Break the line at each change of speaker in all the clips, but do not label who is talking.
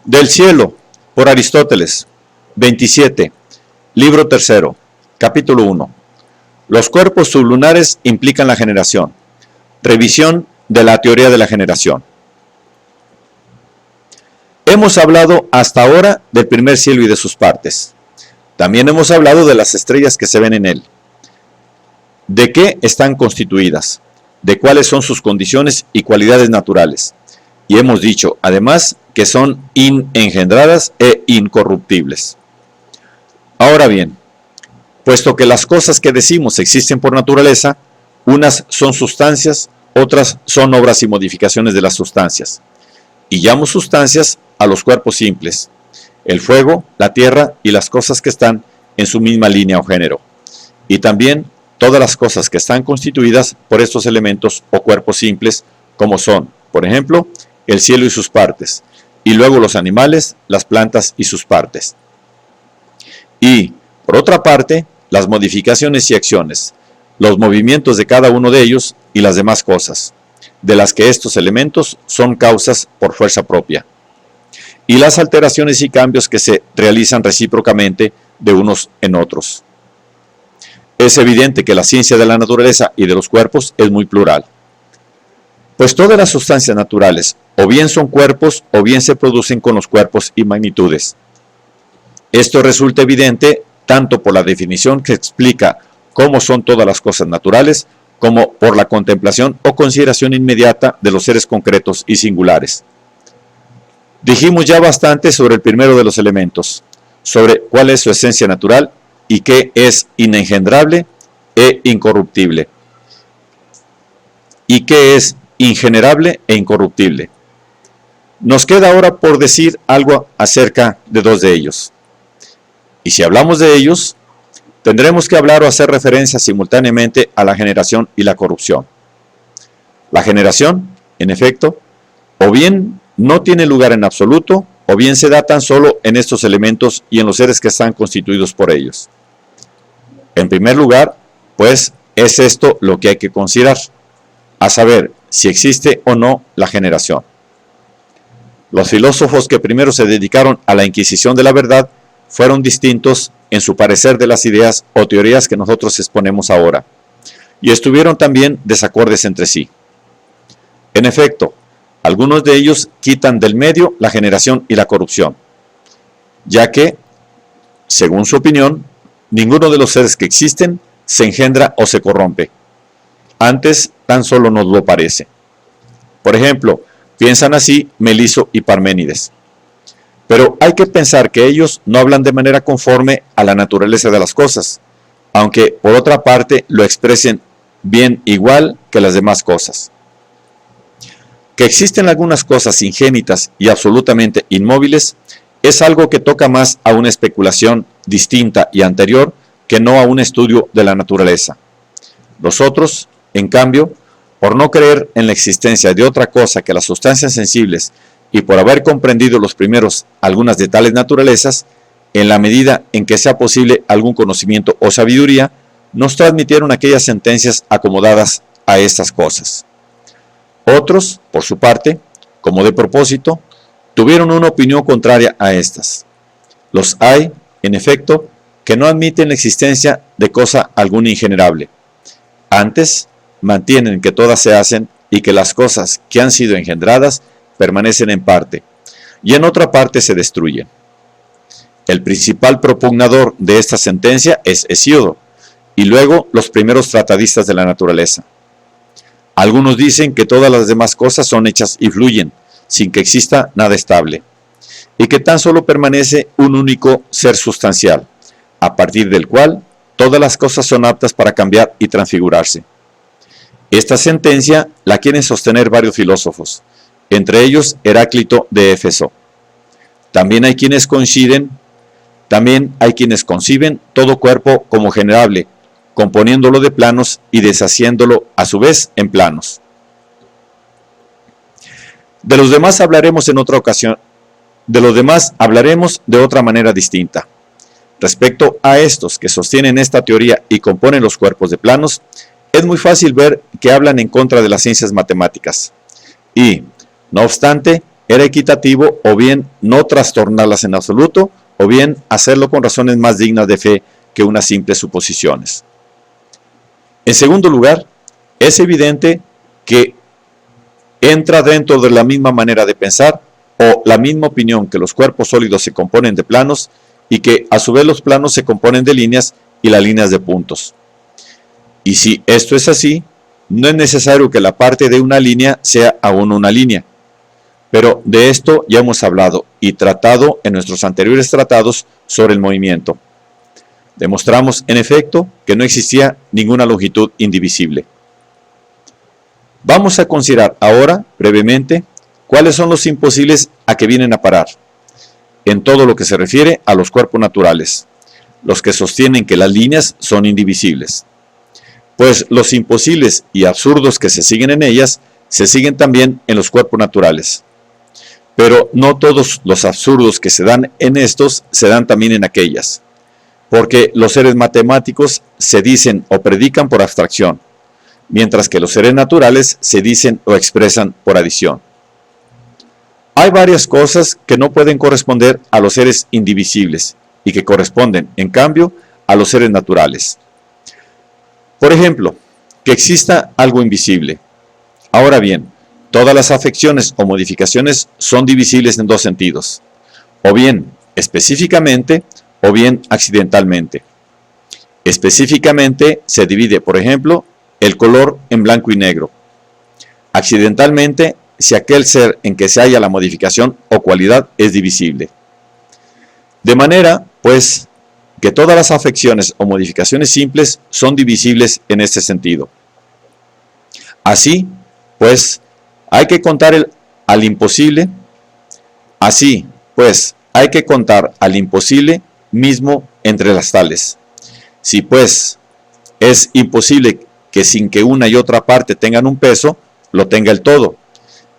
Del cielo, por Aristóteles, 27, libro tercero, capítulo 1. Los cuerpos sublunares implican la generación. Revisión de la teoría de la generación. Hemos hablado hasta ahora del primer cielo y de sus partes. También hemos hablado de las estrellas que se ven en él. ¿De qué están constituidas? ¿De cuáles son sus condiciones y cualidades naturales? Y hemos dicho, además, que son inengendradas e incorruptibles. Ahora bien, puesto que las cosas que decimos existen por naturaleza, unas son sustancias, otras son obras y modificaciones de las sustancias. Y llamo sustancias a los cuerpos simples, el fuego, la tierra y las cosas que están en su misma línea o género. Y también todas las cosas que están constituidas por estos elementos o cuerpos simples, como son, por ejemplo, el cielo y sus partes, y luego los animales, las plantas y sus partes. Y, por otra parte, las modificaciones y acciones, los movimientos de cada uno de ellos y las demás cosas, de las que estos elementos son causas por fuerza propia, y las alteraciones y cambios que se realizan recíprocamente de unos en otros. Es evidente que la ciencia de la naturaleza y de los cuerpos es muy plural, pues todas las sustancias naturales o bien son cuerpos o bien se producen con los cuerpos y magnitudes. Esto resulta evidente tanto por la definición que explica cómo son todas las cosas naturales, como por la contemplación o consideración inmediata de los seres concretos y singulares. Dijimos ya bastante sobre el primero de los elementos, sobre cuál es su esencia natural y qué es inengendrable e incorruptible, y qué es ingenerable e incorruptible. Nos queda ahora por decir algo acerca de dos de ellos. Y si hablamos de ellos, tendremos que hablar o hacer referencia simultáneamente a la generación y la corrupción. La generación, en efecto, o bien no tiene lugar en absoluto, o bien se da tan solo en estos elementos y en los seres que están constituidos por ellos. En primer lugar, pues, es esto lo que hay que considerar, a saber, si existe o no la generación. Los filósofos que primero se dedicaron a la inquisición de la verdad fueron distintos en su parecer de las ideas o teorías que nosotros exponemos ahora, y estuvieron también desacordes entre sí. En efecto, algunos de ellos quitan del medio la generación y la corrupción, ya que, según su opinión, ninguno de los seres que existen se engendra o se corrompe. Antes, tan solo nos lo parece. Por ejemplo, piensan así Meliso y Parménides. Pero hay que pensar que ellos no hablan de manera conforme a la naturaleza de las cosas, aunque por otra parte lo expresen bien igual que las demás cosas. Que existen algunas cosas ingénitas y absolutamente inmóviles es algo que toca más a una especulación distinta y anterior que no a un estudio de la naturaleza. Los otros, en cambio, por no creer en la existencia de otra cosa que las sustancias sensibles y por haber comprendido los primeros algunas de tales naturalezas, en la medida en que sea posible algún conocimiento o sabiduría, nos transmitieron aquellas sentencias acomodadas a estas cosas. Otros, por su parte, como de propósito, tuvieron una opinión contraria a estas. Los hay, en efecto, que no admiten la existencia de cosa alguna ingenerable. Antes, mantienen que todas se hacen y que las cosas que han sido engendradas permanecen en parte, y en otra parte se destruyen. El principal propugnador de esta sentencia es Hesíodo, y luego los primeros tratadistas de la naturaleza. Algunos dicen que todas las demás cosas son hechas y fluyen, sin que exista nada estable, y que tan solo permanece un único ser sustancial, a partir del cual todas las cosas son aptas para cambiar y transfigurarse. Esta sentencia la quieren sostener varios filósofos, entre ellos Heráclito de Éfeso. También hay quienes conciben todo cuerpo como generable, componiéndolo de planos y deshaciéndolo a su vez en planos. De los demás hablaremos en otra ocasión. De los demás hablaremos de otra manera distinta. Respecto a estos que sostienen esta teoría y componen los cuerpos de planos, es muy fácil ver que hablan en contra de las ciencias matemáticas y, no obstante, era equitativo o bien no trastornarlas en absoluto, o bien hacerlo con razones más dignas de fe que unas simples suposiciones. En segundo lugar, es evidente que entra dentro de la misma manera de pensar o la misma opinión que los cuerpos sólidos se componen de planos y que a su vez los planos se componen de líneas y las líneas de puntos. Y si esto es así, no es necesario que la parte de una línea sea aún una línea. Pero de esto ya hemos hablado y tratado en nuestros anteriores tratados sobre el movimiento. Demostramos, en efecto, que no existía ninguna longitud indivisible. Vamos a considerar ahora, brevemente, cuáles son los imposibles a que vienen a parar, en todo lo que se refiere a los cuerpos naturales, los que sostienen que las líneas son indivisibles. Pues los imposibles y absurdos que se siguen en ellas, se siguen también en los cuerpos naturales. Pero no todos los absurdos que se dan en estos, se dan también en aquellas. Porque los seres matemáticos se dicen o predican por abstracción, mientras que los seres naturales se dicen o expresan por adición. Hay varias cosas que no pueden corresponder a los seres indivisibles y que corresponden, en cambio, a los seres naturales. Por ejemplo, que exista algo invisible. Ahora bien, todas las afecciones o modificaciones son divisibles en dos sentidos, o bien específicamente o bien accidentalmente. Específicamente se divide, por ejemplo, el color en blanco y negro. Accidentalmente, si aquel ser en que se halla la modificación o cualidad es divisible. De manera, pues, que todas las afecciones o modificaciones simples son divisibles en este sentido. Así, pues, hay que contar al imposible. Así, pues, hay que contar al imposible mismo entre las tales. Si, pues, es imposible que sin que una y otra parte tengan un peso, lo tenga el todo.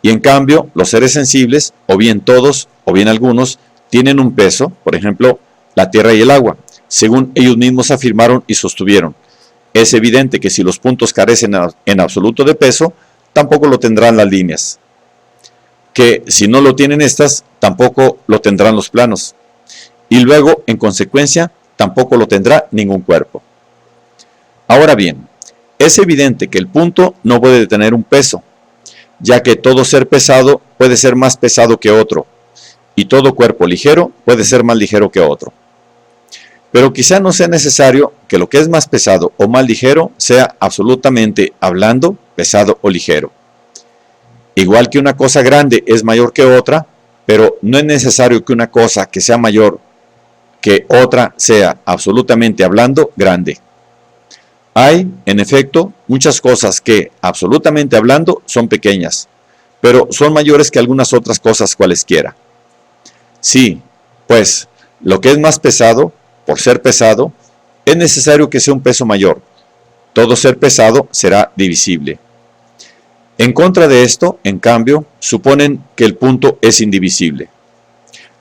Y en cambio, los seres sensibles, o bien todos, o bien algunos, tienen un peso, por ejemplo, la tierra y el agua, según ellos mismos afirmaron y sostuvieron. Es evidente que si los puntos carecen en absoluto de peso, tampoco lo tendrán las líneas. Que si no lo tienen estas, tampoco lo tendrán los planos. Y luego, en consecuencia, tampoco lo tendrá ningún cuerpo. Ahora bien, es evidente que el punto no puede tener un peso, ya que todo ser pesado puede ser más pesado que otro, y todo cuerpo ligero puede ser más ligero que otro. Pero quizá no sea necesario que lo que es más pesado o más ligero sea absolutamente hablando pesado o ligero. Igual que una cosa grande es mayor que otra, pero no es necesario que una cosa que sea mayor que otra sea absolutamente hablando grande. Hay, en efecto, muchas cosas que, absolutamente hablando, son pequeñas, pero son mayores que algunas otras cosas cualesquiera. Sí, pues, lo que es más pesado, por ser pesado, es necesario que sea un peso mayor. Todo ser pesado será divisible. En contra de esto, en cambio, suponen que el punto es indivisible.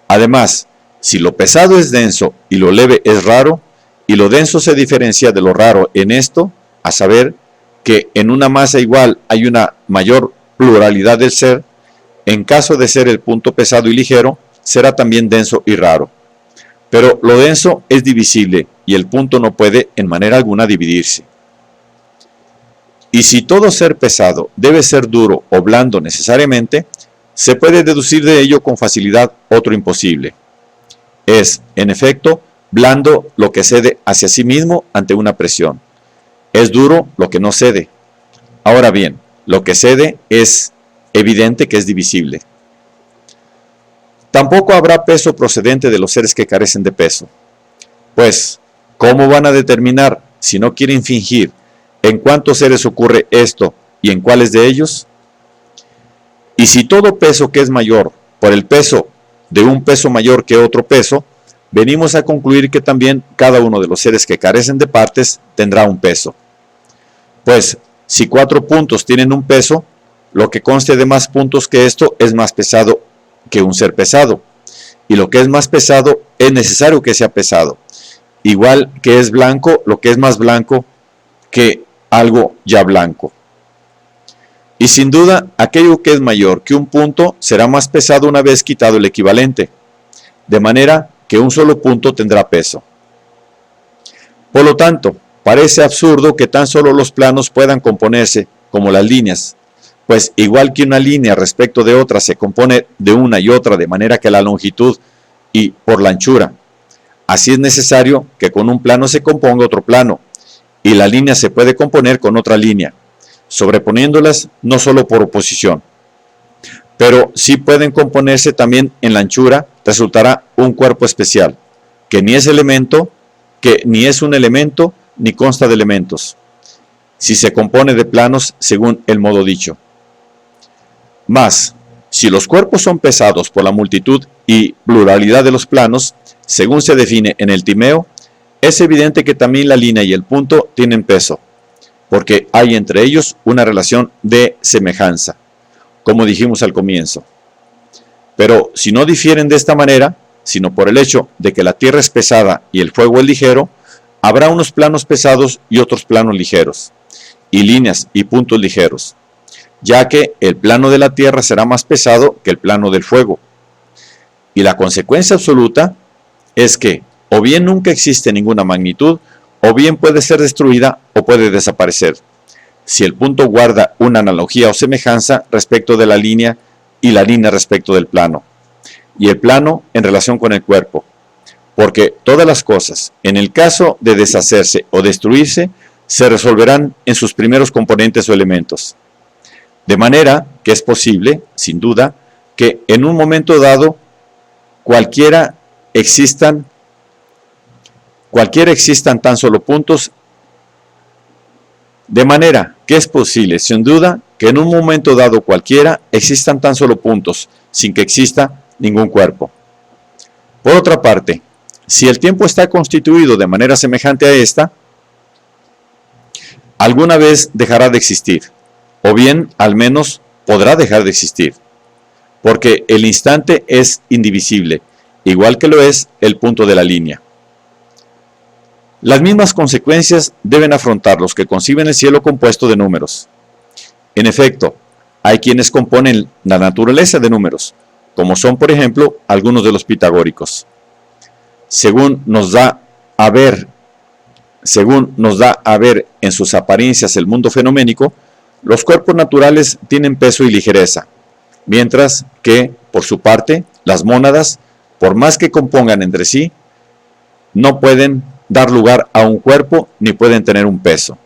Además, si lo pesado es denso y lo leve es raro, y lo denso se diferencia de lo raro en esto, a saber, que en una masa igual hay una mayor pluralidad del ser, en caso de ser el punto pesado y ligero, será también denso y raro. Pero lo denso es divisible y el punto no puede en manera alguna dividirse. Y si todo ser pesado debe ser duro o blando necesariamente, se puede deducir de ello con facilidad otro imposible. Es, en efecto, blando lo que cede hacia sí mismo ante una presión. Es duro lo que no cede. Ahora bien, lo que cede es evidente que es divisible. Tampoco habrá peso procedente de los seres que carecen de peso. Pues, ¿cómo van a determinar, si no quieren fingir, en cuántos seres ocurre esto y en cuáles de ellos? Y si todo peso que es mayor por el peso de un peso mayor que otro peso, venimos a concluir que también cada uno de los seres que carecen de partes tendrá un peso. Pues, si 4 puntos tienen un peso, lo que conste de más puntos que esto es más pesado que un ser pesado. Y lo que es más pesado es necesario que sea pesado. Igual que es blanco, lo que es más blanco que algo ya blanco. Y sin duda, aquello que es mayor que un punto será más pesado una vez quitado el equivalente, de manera que un solo punto tendrá peso. Por lo tanto, parece absurdo que tan solo los planos puedan componerse como las líneas, pues igual que una línea respecto de otra se compone de una y otra de manera que la longitud y por la anchura. Así es necesario que con un plano se componga otro plano, y la línea se puede componer con otra línea, sobreponiéndolas no solo por oposición, pero sí pueden componerse también en la anchura. Resultará un cuerpo especial, que ni es un elemento, ni consta de elementos, si se compone de planos según el modo dicho. Mas, si los cuerpos son pesados por la multitud y pluralidad de los planos, según se define en el Timeo, es evidente que también la línea y el punto tienen peso, porque hay entre ellos una relación de semejanza, como dijimos al comienzo. Pero si no difieren de esta manera, sino por el hecho de que la tierra es pesada y el fuego es ligero, habrá unos planos pesados y otros planos ligeros, y líneas y puntos ligeros, ya que el plano de la tierra será más pesado que el plano del fuego. Y la consecuencia absoluta es que o bien nunca existe ninguna magnitud, o bien puede ser destruida o puede desaparecer, si el punto guarda una analogía o semejanza respecto de la línea y la línea respecto del plano, y el plano en relación con el cuerpo, porque todas las cosas, en el caso de deshacerse o destruirse, se resolverán en sus primeros componentes o elementos. De manera que es posible, sin duda, que en un momento dado cualquiera existan tan solo puntos, de manera que es posible, sin duda, que en un momento dado cualquiera existan tan solo puntos, sin que exista ningún cuerpo. Por otra parte, si el tiempo está constituido de manera semejante a esta, alguna vez dejará de existir, o bien al menos podrá dejar de existir, porque el instante es indivisible, igual que lo es el punto de la línea. Las mismas consecuencias deben afrontar los que conciben el cielo compuesto de números. En efecto, hay quienes componen la naturaleza de números, como son, por ejemplo, algunos de los pitagóricos. Según nos da a ver en sus apariencias el mundo fenoménico, los cuerpos naturales tienen peso y ligereza, mientras que, por su parte, las mónadas, por más que compongan entre sí, no pueden dar lugar a un cuerpo ni pueden tener un peso.